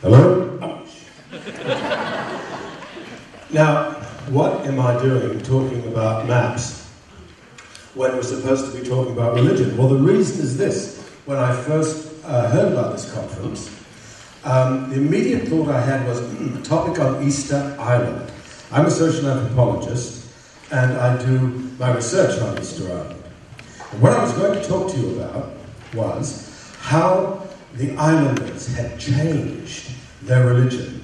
Hello? Now, what am I doing talking about maps when we're supposed to be talking about religion? Well, the reason is this. When I first heard about this conference, the immediate thought I had was a topic on Easter Island. I'm a social anthropologist, and I do my research on Easter Island. And what I was going to talk to you about was how the islanders had changed their religion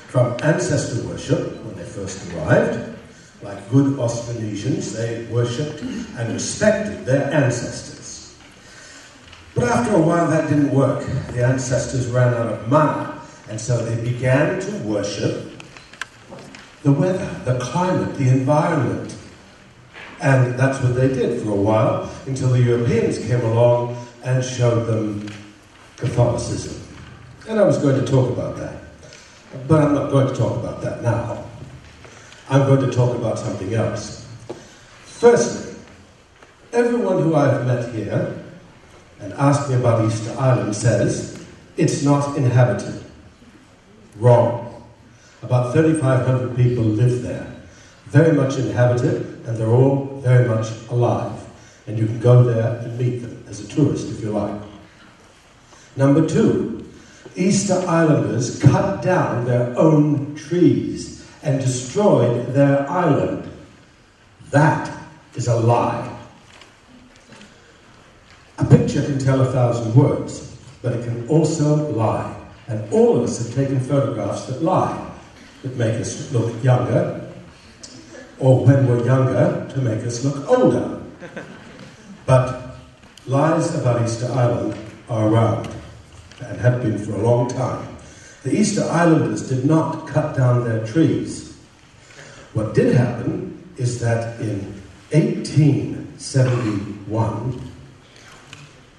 from ancestor worship when they first arrived. Like good Austronesians, they worshipped and respected their ancestors. But after a while that didn't work. The ancestors ran out of mana, and so they began to worship the weather, the climate, the environment. And that's what they did for a while, until the Europeans came along and showed them Catholicism. And I was going to talk about that. But I'm not going to talk about that now. I'm going to talk about something else. Firstly, everyone who I've met here and asked me about Easter Island says it's not inhabited. Wrong. About 3,500 people live there. Very much inhabited, and they're all very much alive. And you can go there and meet them as a tourist if you like. Number two, Easter Islanders cut down their own trees and destroyed their island. That is a lie. A picture can tell 1,000 words, but it can also lie. And all of us have taken photographs that lie, that make us look younger, or when we're younger, to make us look older. But lies about Easter Island are around, and have been for a long time. The Easter Islanders did not cut down their trees. What did happen is that in 1871,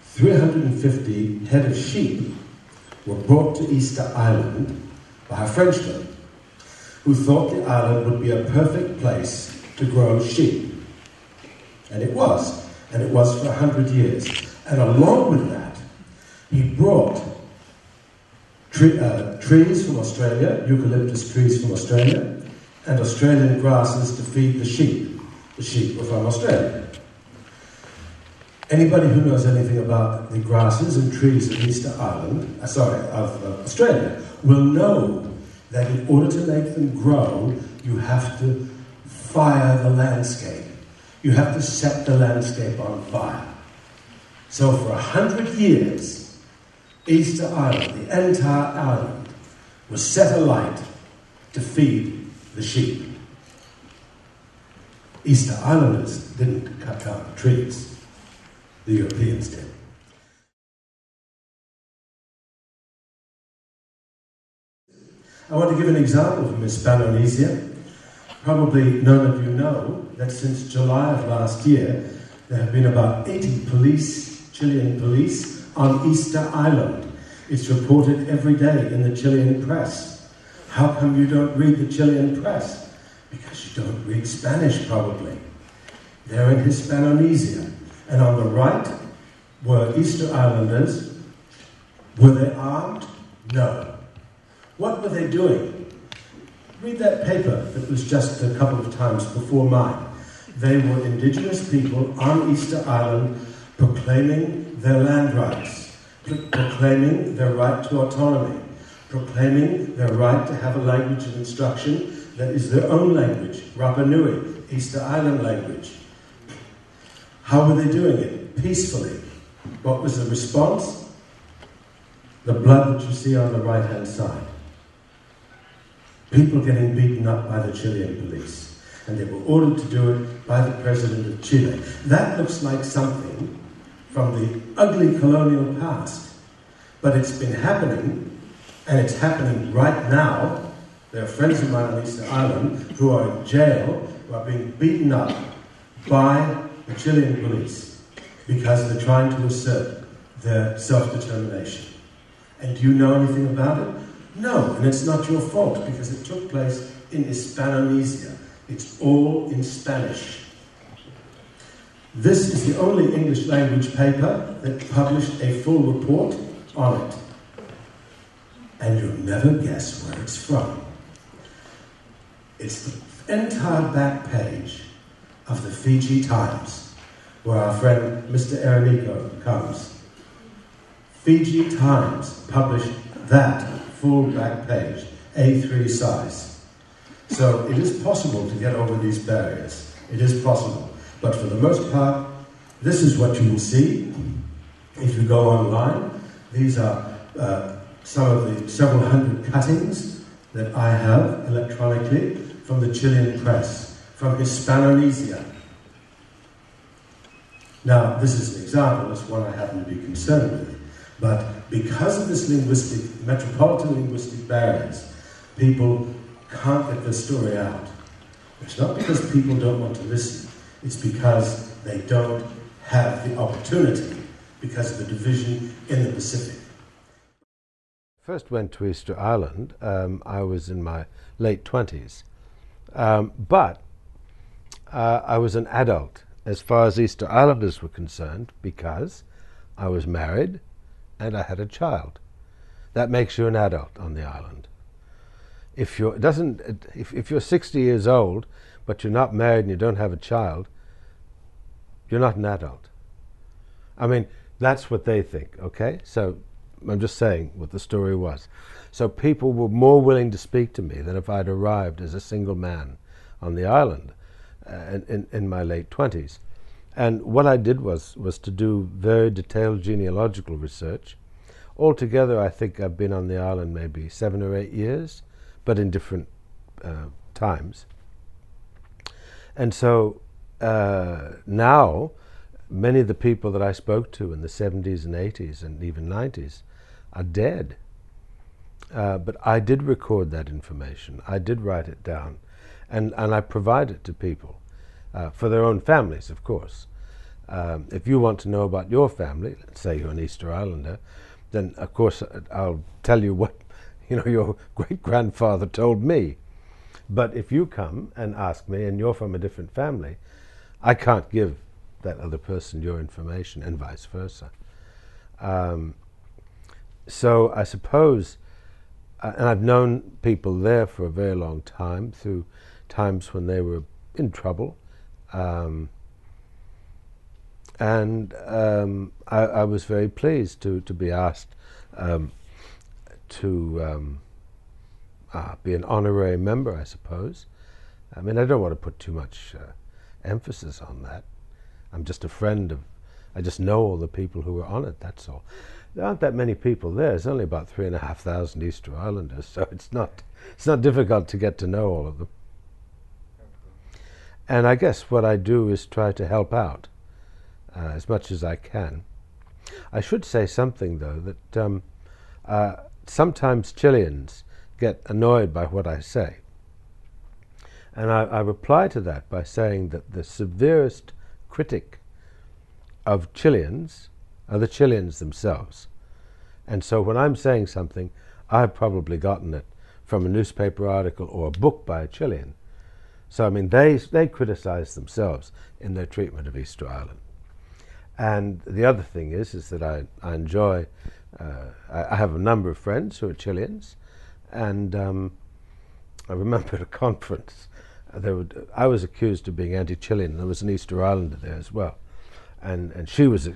350 head of sheep were brought to Easter Island by a Frenchman who thought the island would be a perfect place to grow sheep. And it was for 100 years. And along with that, he brought trees from Australia, eucalyptus trees from Australia, and Australian grasses to feed the sheep. The sheep were from Australia. Anybody who knows anything about the grasses and trees of Easter Island, of Australia, will know that in order to make them grow, you have to fire the landscape. You have to set the landscape on fire. So for 100 years, Easter Island, the entire island, was set alight to feed the sheep. Easter Islanders didn't cut down the trees. The Europeans did. I want to give an example from Hispanonesia. Probably none of you know that since July of last year, there have been about 80 Chilean police on Easter Island. It's reported every day in the Chilean press. How come you don't read the Chilean press? Because you don't read Spanish, probably. They're in Hispanonesia. And on the right were Easter Islanders. Were they armed? No. What were they doing? Read that paper that was just a couple of times before mine. They were Indigenous people on Easter Island proclaiming their land rights, proclaiming their right to autonomy, proclaiming their right to have a language of instruction that is their own language, Rapanui, Easter Island language. How were they doing it? Peacefully. What was the response? The blood that you see on the right-hand side. People getting beaten up by the Chilean police. And they were ordered to do it by the president of Chile. That looks like something from the ugly colonial past. But it's been happening, and it's happening right now. There are friends of mine on Easter Island who are in jail, who are being beaten up by the Chilean police because they're trying to assert their self-determination. And do you know anything about it? No, and it's not your fault because it took place in Hispanonesia. It's all in Spanish. This is the only English language paper that published a full report on it. and you'll never guess where it's from. It's the entire back page of the Fiji Times, where our friend Mr. Erenico comes. Fiji Times published that full back page, A3 size. So it is possible to get over these barriers. It is possible. But for the most part, this is what you will see if you go online. These are some of the several hundred cuttings that I have electronically from the Chilean press, from Hispanonesia. Now, this is an example, it's one I happen to be concerned with. But because of this metropolitan linguistic barriers, people can't get their story out. It's not because people don't want to listen, it's because they don't have the opportunity because of the division in the Pacific. First went to Easter Island, I was in my late 20s, but I was an adult as far as Easter Islanders were concerned because I was married and I had a child. That makes you an adult on the island. If you're 60 years old but you're not married and you don't have a child, you're not an adult. I mean, that's what they think, okay? So I'm just saying what the story was. So people were more willing to speak to me than if I'd arrived as a single man on the island in my late 20s. And what I did was to do very detailed genealogical research. Altogether, I think I've been on the island maybe 7 or 8 years, but in different times. And so now, many of the people that I spoke to in the 70s and 80s and even 90s are dead. But I did record that information. I did write it down. And I provide it to people for their own families, of course. If you want to know about your family, let's say you're an Easter Islander, then of course I'll tell you what your great-grandfather told me. But if you come and ask me and you're from a different family, I can't give that other person your information and vice versa. So I suppose, and I've known people there for a very long time, through times when they were in trouble. I was very pleased to be asked to be an honorary member, I suppose. I mean, I don't want to put too much emphasis on that. I'm just a friend of, I just know all the people who were on it, that's all. There aren't that many people there. There's only about 3,500 Easter Islanders, so it's not difficult to get to know all of them. And I guess what I do is try to help out as much as I can. I should say something, though, that sometimes Chileans get annoyed by what I say. And I reply to that by saying that the severest critic of Chileans are the Chileans themselves. And so when I'm saying something, I've probably gotten it from a newspaper article or a book by a Chilean. So, I mean, they criticize themselves in their treatment of Easter Island. And the other thing is that I enjoy, I have a number of friends who are Chileans, and I remember at a conference, I was accused of being anti-Chilean. There was an Easter Islander there as well. And she was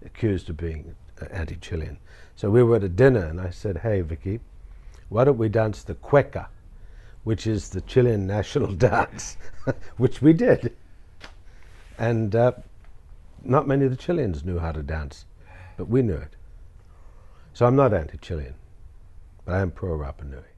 accused of being anti-Chilean. So we were at a dinner, and I said, "Hey, Vicky, why don't we dance the cueca, which is the Chilean national dance," which we did. And not many of the Chileans knew how to dance, but we knew it. So I'm not anti-Chilean, but I am pro-Rapanui.